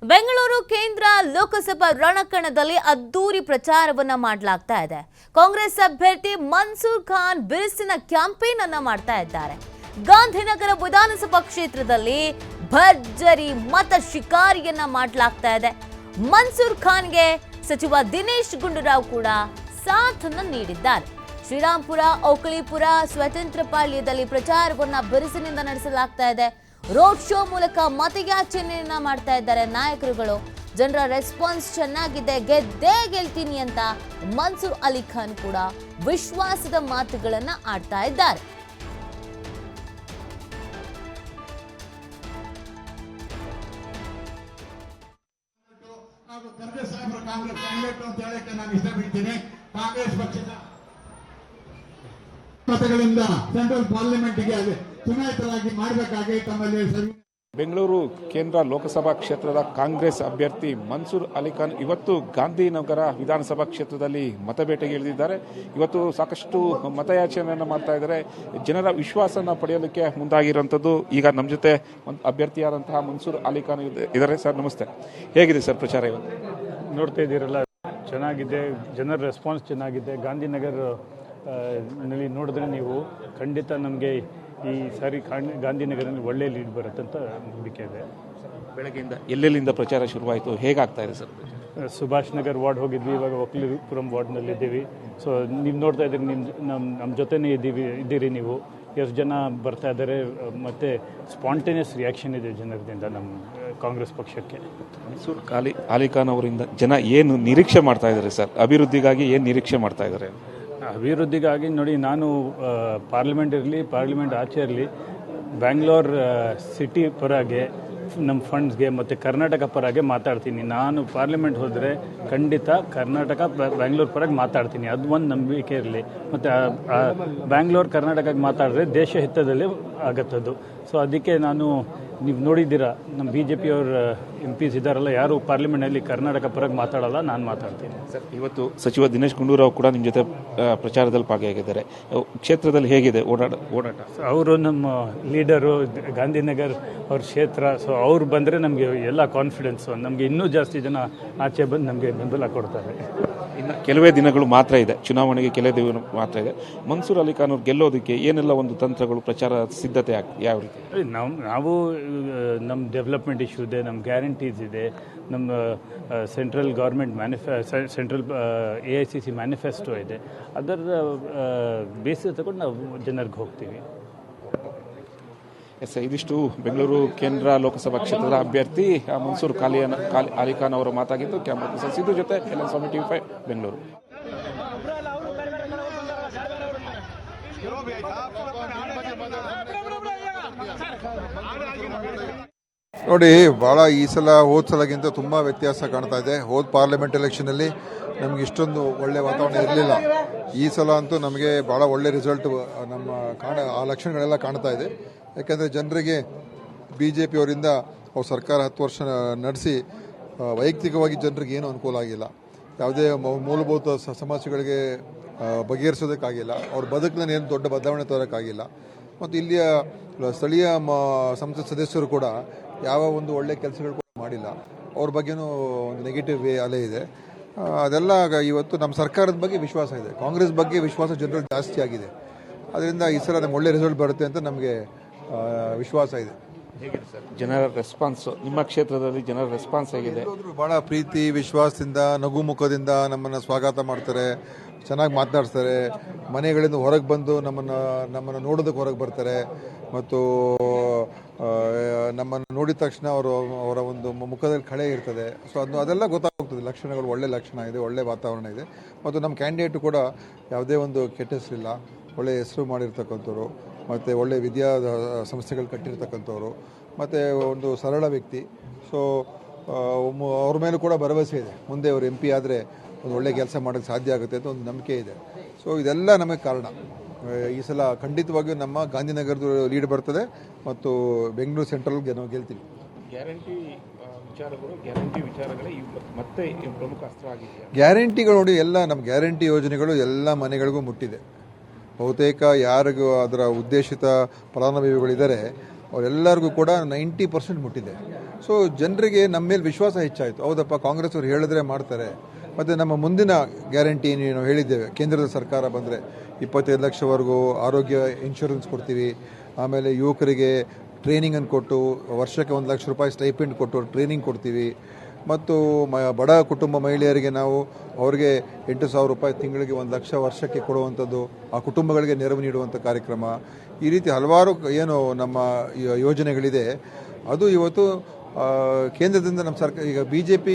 ಬೆಂಗಳೂರು ಕೇಂದ್ರ ಲೋಕಸಭಾ ರಣಕಣದಲ್ಲಿ ಅದ್ದೂರಿ ಪ್ರಚಾರವನ್ನ ಮಾಡಲಾಗ್ತಾ ಇದೆ. ಕಾಂಗ್ರೆಸ್ ಅಭ್ಯರ್ಥಿ ಮನ್ಸೂರ್ ಖಾನ್ ಬಿರುಸಿನ ಕ್ಯಾಂಪೇನ್ ಅನ್ನ ಮಾಡ್ತಾ ಇದ್ದಾರೆ. ಗಾಂಧಿನಗರ ವಿಧಾನಸಭಾ ಕ್ಷೇತ್ರದಲ್ಲಿ ಭರ್ಜರಿ ಮತ ಶಿಕಾರಿಯನ್ನ ಮಾಡಲಾಗ್ತಾ ಇದೆ. ಮನ್ಸೂರ್ ಖಾನ್ಗೆ ಸಚಿವ ದಿನೇಶ್ ಗುಂಡೂರಾವ್ ಕೂಡ ಸಾಥನ್ನ ನೀಡಿದ್ದಾರೆ. ಶ್ರೀರಾಂಪುರ, ಓಕಳಿಪುರ, ಸ್ವತಂತ್ರ ಪಾಳ್ಯದಲ್ಲಿ ಪ್ರಚಾರವನ್ನ ಬಿರುಸಿನಿಂದ ನಡೆಸಲಾಗ್ತಾ ಇದೆ. ರೋಡ್ ಶೋ ಮೂಲಕ ಮತಯಾಚನೆಯನ್ನ ಮಾಡ್ತಾ ಇದ್ದಾರೆ ನಾಯಕರುಗಳು. ಜನರ ರೆಸ್ಪಾನ್ಸ್ ಚೆನ್ನಾಗಿದೆ, ಗೆದ್ದೇ ಗೆಲ್ತೀನಿ ಅಂತ ಮನ್ಸೂರ್ ಅಲಿ ಖಾನ್ ಕೂಡ ವಿಶ್ವಾಸದ ಮಾತುಗಳನ್ನ ಆಡ್ತಾ ಇದ್ದಾರೆ. ಕಾಂಗ್ರೆಸ್ ಪಕ್ಷದ ಮತಗಳಿಂದ ಸೆಂಟ್ರಲ್ ಪಾರ್ಲಿಮೆಂಟ್ಗೆ ಚುನಾಯಿತರಾಗಿ ಮಾಡಬೇಕಾಗಿ ತಮ್ಮಲ್ಲಿ ಬೆಂಗಳೂರು ಕೇಂದ್ರ ಲೋಕಸಭಾ ಕ್ಷೇತ್ರದ ಕಾಂಗ್ರೆಸ್ ಅಭ್ಯರ್ಥಿ ಮನ್ಸೂರ್ ಅಲಿ ಖಾನ್ ಇವತ್ತು ಗಾಂಧಿನಗರ ವಿಧಾನಸಭಾ ಕ್ಷೇತ್ರದಲ್ಲಿ ಮತಬೇಟೆಗೆ ಇಳಿದಿದ್ದಾರೆ. ಇವತ್ತು ಸಾಕಷ್ಟು ಮತಯಾಚನೆಯನ್ನು ಮಾಡ್ತಾ ಇದ್ದಾರೆ. ಜನರ ವಿಶ್ವಾಸನ ಪಡೆಯೋದಕ್ಕೆ ಮುಂದಾಗಿರುವಂಥದ್ದು. ಈಗ ನಮ್ಮ ಜೊತೆ ಒಂದು ಅಭ್ಯರ್ಥಿಯಾದಂತಹ ಮನ್ಸೂರ್ ಅಲಿ ಖಾನ್ ಇದ್ದಾರೆ. ಸರ್ ನಮಸ್ತೆ, ಹೇಗಿದೆ ಸರ್ ಪ್ರಚಾರ ಇವತ್ತು? ನೋಡ್ತಾ ಇದ್ದೀರಲ್ಲ, ಚೆನ್ನಾಗಿದೆ, ಜನರ ರೆಸ್ಪಾನ್ಸ್ ಚೆನ್ನಾಗಿದೆ. ಗಾಂಧಿನಗರ ನಲ್ಲಿ ನೋಡಿದ್ರೆ ನೀವು ಖಂಡಿತ ನಮಗೆ ಈ ಸಾರಿ ಗಾಂಧಿನಗರದಲ್ಲಿ ಒಳ್ಳೆ ಲೀಡ್ ಬರುತ್ತೆ ಅಂತ ನಂಬಿಕೆ ಇದೆ. ಬೆಳಗ್ಗೆಯಿಂದ ಎಲ್ಲೆಲ್ಲಿಂದ ಪ್ರಚಾರ ಶುರುವಾಯಿತು, ಹೇಗಾಗ್ತಾ ಇದೆ ಸರ್? ಸುಭಾಷ್ ನಗರ್ ವಾರ್ಡ್ ಹೋಗಿದ್ವಿ, ಇವಾಗ ಒಕ್ಲಿಪುರಂ ವಾರ್ಡ್ನಲ್ಲಿದ್ದೀವಿ. ಸೊ ನೀವು ನೋಡ್ತಾ ಇದ್ದೀರಿ, ನಮ್ಮ ಜೊತೆನೇ ಇದ್ದೀರಿ ನೀವು. ಎಷ್ಟು ಜನ ಬರ್ತಾ ಇದ್ದಾರೆ, ಮತ್ತು ಸ್ಪಾಂಟೇನಿಯಸ್ ರಿಯಾಕ್ಷನ್ ಇದೆ ಜನರಿಂದ ನಮ್ಮ ಕಾಂಗ್ರೆಸ್ ಪಕ್ಷಕ್ಕೆ. ಮನ್ಸೂರ್ ಅಲಿ ಖಾನ್ ಅವರಿಂದ ಜನ ಏನು ನಿರೀಕ್ಷೆ ಮಾಡ್ತಾ ಇದ್ದಾರೆ ಸರ್? ಅಭಿವೃದ್ಧಿಗಾಗಿ ಏನು ನಿರೀಕ್ಷೆ ಮಾಡ್ತಾ ಇದ್ದಾರೆ? ಅಭಿವೃದ್ಧಿಗಾಗಿ ನೋಡಿ, ನಾನು ಪಾರ್ಲಿಮೆಂಟ್ ಇರಲಿ, ಪಾರ್ಲಿಮೆಂಟ್ ಆಚೆ ಇರಲಿ, ಬ್ಯಾಂಗ್ಳೂರ್ ಸಿಟಿ ಪರಗೆ, ನಮ್ಮ ಫಂಡ್ಸ್ಗೆ ಮತ್ತು ಕರ್ನಾಟಕ ಪರಗೆ ಮಾತಾಡ್ತೀನಿ. ನಾನು ಪಾರ್ಲಿಮೆಂಟ್ ಹೋದರೆ ಖಂಡಿತ ಕರ್ನಾಟಕ ಬ್ಯಾಂಗ್ಳೂರ್ ಪರಗೆ ಮಾತಾಡ್ತೀನಿ. ಅದು ಒಂದು ನಂಬಿಕೆ ಇರಲಿ. ಮತ್ತು ಬ್ಯಾಂಗ್ಳೂರ್ ಕರ್ನಾಟಕಕ್ಕೆ ಮಾತಾಡಿದ್ರೆ ದೇಶ ಹಿತದಲ್ಲಿ ಆಗತ್ತದು. ಸೊ ಅದಕ್ಕೆ ನಾನು, ನೀವು ನೋಡಿದ್ದೀರಾ, ನಮ್ಮ BJP ಅವ್ರ MPs ಇದ್ದಾರಲ್ಲ, ಯಾರು ಪಾರ್ಲಿಮೆಂಟ್ನಲ್ಲಿ ಕರ್ನಾಟಕ ಪರವಾಗಿ ಮಾತಾಡಲ್ಲ, ನಾನು ಮಾತಾಡ್ತೀನಿ. ಸರ್, ಇವತ್ತು ಸಚಿವ ದಿನೇಶ್ ಗುಂಡೂರಾವ್ ಕೂಡ ನಿಮ್ಮ ಜೊತೆ ಪ್ರಚಾರದಲ್ಲಿ ಭಾಗಿಯಾಗಿದ್ದಾರೆ. ಕ್ಷೇತ್ರದಲ್ಲಿ ಹೇಗಿದೆ ಓಡಾಟ? ಅವರು ನಮ್ಮ ಲೀಡರು, ಗಾಂಧಿನಗರ್ ಅವ್ರ ಕ್ಷೇತ್ರ. ಸೊ ಅವ್ರು ಬಂದರೆ ನಮಗೆ ಎಲ್ಲ ಕಾನ್ಫಿಡೆನ್ಸು, ನಮಗೆ ಇನ್ನೂ ಜಾಸ್ತಿ ಜನ ಆಚೆ ಬಂದು ನಮಗೆ ಬೆಂಬಲ ಕೊಡ್ತಾರೆ. ಇನ್ನು ಕೆಲವೇ ದಿನಗಳು ಮಾತ್ರ ಇದೆ, ಚುನಾವಣೆಗೆ ಕೆಲವೇ ದಿನ ಮಾತ್ರ ಇದೆ. ಮನ್ಸೂರ್ ಅಲಿ ಖಾನ್ ಅವ್ರು ಗೆಲ್ಲೋದಕ್ಕೆ ಏನೆಲ್ಲ ಒಂದು ತಂತ್ರಗಳು, ಪ್ರಚಾರ ಸಿದ್ಧತೆ ಯಾವ ರೀತಿ? ನಾವು ನಮ್ಮ ಡೆವಲಪ್ಮೆಂಟ್ ಇಶ್ಯೂ ಇದೆ, ನಮ್ಮ ಗ್ಯಾರಂಟೀಸ್ ಇದೆ, ನಮ್ಮ central government central AICC manifesto ಇದೆ. ಅದರ ಬೇಸಿಸ್ ತಗೊಂಡು ನಾವು ಜನರಿಗೆ ಹೋಗ್ತೀವಿ. ಎಸ್, ಇದಿಷ್ಟು ಬೆಂಗಳೂರು ಕೇಂದ್ರ ಲೋಕಸಭಾ ಕ್ಷೇತ್ರದ ಅಭ್ಯರ್ಥಿ ಮನ್ಸೂರ್ ಅಲಿ ಖಾನ್ ಅವರು ಮಾತಾಗಿದ್ದು. ಕ್ಯಾಮರಾ ಪರ್ಸನ್ ಸಿದ್ದು ಜೊತೆ LN ಸ್ವಾಮಿ TV5 ಬೆಂಗಳೂರು. ನೋಡಿ, ಭಾಳ ಈ ಸಲ ಹೋದ ಸಲಗಿಂತ ತುಂಬ ವ್ಯತ್ಯಾಸ ಕಾಣ್ತಾ ಇದೆ. ಹೋದ ಪಾರ್ಲಿಮೆಂಟ್ ಎಲೆಕ್ಷನಲ್ಲಿ ನಮ್ಗೆ ಇಷ್ಟೊಂದು ಒಳ್ಳೆ ವಾತಾವರಣ ಇರಲಿಲ್ಲ. ಈ ಸಲ ಅಂತೂ ನಮಗೆ ಭಾಳ ಒಳ್ಳೆ ರಿಸಲ್ಟ್ ನಮ್ಮ ಆ ಲಕ್ಷಣಗಳೆಲ್ಲ ಕಾಣ್ತಾ ಇದೆ. ಯಾಕೆಂದರೆ ಜನರಿಗೆ BJP ಅವರಿಂದ ಅವ್ರ ಸರ್ಕಾರ 10 ವರ್ಷ ನಡೆಸಿ ವೈಯಕ್ತಿಕವಾಗಿ ಜನರಿಗೆ ಏನೂ ಅನುಕೂಲ ಆಗಿಲ್ಲ. ಯಾವುದೇ ಮೂಲಭೂತ ಸಮಸ್ಯೆಗಳಿಗೆ ಬಗೆಹರಿಸೋದಕ್ಕಾಗಿಲ್ಲ. ಅವ್ರ ಬದುಕಿನಲ್ಲಿ ಏನು ದೊಡ್ಡ ಬದಲಾವಣೆ ತರೋಕ್ಕಾಗಿಲ್ಲ. ಮತ್ತು ಇಲ್ಲಿಯ ಸ್ಥಳೀಯ ಸಂಸತ್ ಸದಸ್ಯರು ಕೂಡ ಯಾವ ಒಂದು ಒಳ್ಳೆ ಕೆಲಸಗಳು ಕೂಡ ಮಾಡಿಲ್ಲ. ಅವ್ರ ಬಗ್ಗೆನೂ ಒಂದು ನೆಗೆಟಿವ್ ಅಲೆ ಇದೆ. ಅದೆಲ್ಲ ಇವತ್ತು ನಮ್ಮ ಸರ್ಕಾರದ ಬಗ್ಗೆ ವಿಶ್ವಾಸ ಇದೆ, ಕಾಂಗ್ರೆಸ್ ಬಗ್ಗೆ ವಿಶ್ವಾಸ ಜನರಲ್ಲಿ ಜಾಸ್ತಿ ಆಗಿದೆ. ಅದರಿಂದ ಈ ಸಲ ನಮ್ಗೆ ಒಳ್ಳೆ ರಿಸಲ್ಟ್ ಬರುತ್ತೆ ಅಂತ ನಮಗೆ ವಿಶ್ವಾಸ ಇದೆ. ಹೇಗಿದೆ ಸರ್ ಜನರ ರೆಸ್ಪಾನ್ಸ್? ನಿಮ್ಮ ಕ್ಷೇತ್ರದಲ್ಲಿ ಜನರ ರೆಸ್ಪಾನ್ಸ್ ಹೇಗಿದೆ? ಭಾಳ ಪ್ರೀತಿ ವಿಶ್ವಾಸದಿಂದ, ನಗುಮುಖದಿಂದ ನಮ್ಮನ್ನು ಸ್ವಾಗತ ಮಾಡ್ತಾರೆ, ಚೆನ್ನಾಗಿ ಮಾತನಾಡ್ತಾರೆ. ಮನೆಗಳಿಂದ ಹೊರಗೆ ಬಂದು ನಮ್ಮನ್ನು ನೋಡೋದಕ್ಕೆ ಹೊರಗೆ ಬರ್ತಾರೆ. ಮತ್ತು ನಮ್ಮನ್ನು ನೋಡಿದ ತಕ್ಷಣ ಅವರ ಒಂದು ಮುಖದಲ್ಲಿ ಕಳೆ ಇರ್ತದೆ. ಸೊ ಅದೆಲ್ಲ ಗೊತ್ತಾಗ್ತದೆ. ಲಕ್ಷಣಗಳು ಒಳ್ಳೆ ಲಕ್ಷಣ ಇದೆ, ಒಳ್ಳೆ ವಾತಾವರಣ ಇದೆ. ಮತ್ತು ನಮ್ಮ ಕ್ಯಾಂಡಿಡೇಟು ಕೂಡ ಯಾವುದೇ ಒಂದು ಕೆಟ್ಟ ಹೆಸರಿಲ್ಲ, ಒಳ್ಳೆ ಹೆಸರು ಮಾಡಿರ್ತಕ್ಕಂಥವ್ರು, ಮತ್ತು ಒಳ್ಳೆ ವಿದ್ಯಾ ಸಂಸ್ಥೆಗಳು ಕಟ್ಟಿರ್ತಕ್ಕಂಥವ್ರು, ಮತ್ತು ಒಂದು ಸರಳ ವ್ಯಕ್ತಿ. ಸೊ ಅವ್ರ ಮೇಲೂ ಕೂಡ ಭರವಸೆ ಇದೆ. ಮುಂದೆ ಅವರು MP ಆದರೆ ಒಂದು ಒಳ್ಳೆ ಕೆಲಸ ಮಾಡೋಕ್ಕೆ ಸಾಧ್ಯ ಆಗುತ್ತೆ ಅಂತ ಒಂದು ನಂಬಿಕೆ ಇದೆ. ಸೊ ಇದೆಲ್ಲ ನಮಗೆ ಕಾರಣ. ಈ ಸಲ ಖಂಡಿತವಾಗಿಯೂ ನಮ್ಮ ಗಾಂಧಿನಗರದ ಲೀಡ್ ಬರ್ತದೆ ಮತ್ತು ಬೆಂಗಳೂರು ಸೆಂಟ್ರಲ್ ಗೆಲ್ತೀವಿ. ವಿಚಾರಗಳೇ ಮತ್ತೆ ಪ್ರಮುಖ ಅಸ್ತ್ರ ಆಗಿದೆ. ಗ್ಯಾರಂಟಿಗಳು ನೋಡಿ, ಎಲ್ಲ ನಮ್ಮ ಗ್ಯಾರಂಟಿ ಯೋಜನೆಗಳು ಎಲ್ಲ ಮನೆಗಳಿಗೂ ಮುಟ್ಟಿದೆ. ಬಹುತೇಕ ಯಾರಿಗೂ ಅದರ ಉದ್ದೇಶಿತ ಫಲಾನುಭವಿಗಳಿದ್ದಾರೆ ಅವರೆಲ್ಲರಿಗೂ ಕೂಡ 90% ಮುಟ್ಟಿದೆ. ಸೊ ಜನರಿಗೆ ನಮ್ಮ ಮೇಲೆ ವಿಶ್ವಾಸ ಹೆಚ್ಚಾಯಿತು. ಹೌದಪ್ಪ, ಕಾಂಗ್ರೆಸ್ ಅವರು ಹೇಳಿದ್ರೆ ಮಾಡ್ತಾರೆ. ಮತ್ತು ನಮ್ಮ ಮುಂದಿನ ಗ್ಯಾರಂಟಿ ಏನು ಹೇಳಿದ್ದೇವೆ, ಕೇಂದ್ರದ ಸರ್ಕಾರ ಬಂದರೆ 25 ಲಕ್ಷವರೆಗೂ ಆರೋಗ್ಯ ಇನ್ಶೂರೆನ್ಸ್ ಕೊಡ್ತೀವಿ. ಆಮೇಲೆ ಯುವಕರಿಗೆ ಟ್ರೈನಿಂಗನ್ನು ಕೊಟ್ಟು ವರ್ಷಕ್ಕೆ 1 ಲಕ್ಷ ರೂಪಾಯಿ ಸ್ಟೈಪೆಂಡ್ ಕೊಟ್ಟು ಟ್ರೈನಿಂಗ್ ಕೊಡ್ತೀವಿ. ಮತ್ತು ಬಡ ಕುಟುಂಬ ಮಹಿಳೆಯರಿಗೆ ನಾವು ಅವ್ರಿಗೆ 8,000 ರೂಪಾಯಿ ತಿಂಗಳಿಗೆ 1 ಲಕ್ಷ ವರ್ಷಕ್ಕೆ ಕೊಡುವಂಥದ್ದು, ಆ ಕುಟುಂಬಗಳಿಗೆ ನೆರವು ನೀಡುವಂಥ ಕಾರ್ಯಕ್ರಮ. ಈ ರೀತಿ ಹಲವಾರು ಏನು ನಮ್ಮ ಯೋಜನೆಗಳಿದೆ. ಅದು ಇವತ್ತು ಕೇಂದ್ರದಿಂದ ನಮ್ಮ ಸರ್ಕಾರ ಈಗ BJP